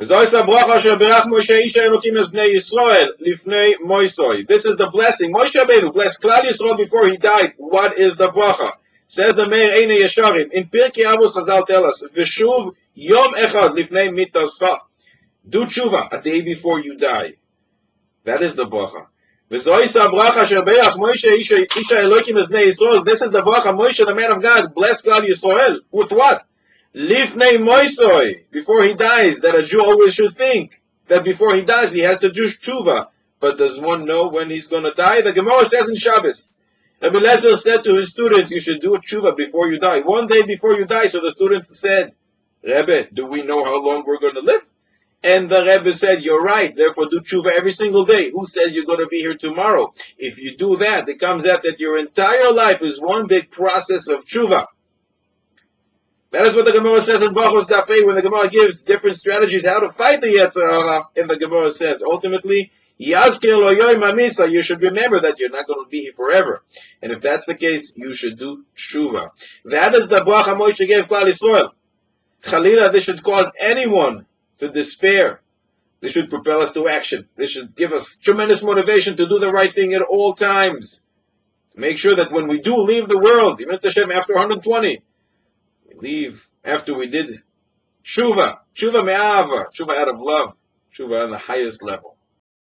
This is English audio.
This is the blessing. Moshe Rabbeinu blessed Klal Yisrael before he died. What is the bracha? Says the Meir Eine Yesharim. In Pirkei Avos Chazal tell us, V'shuv yom echad lifnei mitascha. Do tshuva a day before you die. That is the bracha. This is the bracha. Moshe, the man of God, blessed Klal Yisrael. With what? Lifnei moisoi, before he dies, that a Jew always should think that before he dies he has to do tshuva. But does one know when he's going to die? The Gemara says in Shabbos, Rabbi Lezer said to his students, you should do a tshuva before you die. One day before you die, so the students said, Rebbe, do we know how long we're going to live? And the Rebbe said, you're right, therefore do tshuva every single day. Who says you're going to be here tomorrow? If you do that, it comes out that your entire life is one big process of tshuva. That is what the Gemara says in Brachos Daf Hey, when the Gemara gives different strategies how to fight the Yetzer Hara. And the Gemara says, ultimately, Yazkir lo yoim hamisa, you should remember that you're not going to be here forever. And if that's the case, you should do tshuva. That is the bracha Moshe gave Klal Yisrael. Chalila, this should cause anyone to despair. This should propel us to action. This should give us tremendous motivation to do the right thing at all times. To make sure that when we do leave the world, even Hashem after 120, leave after we did tshuva, tshuva me'ava, tshuva out of love, tshuva on the highest level.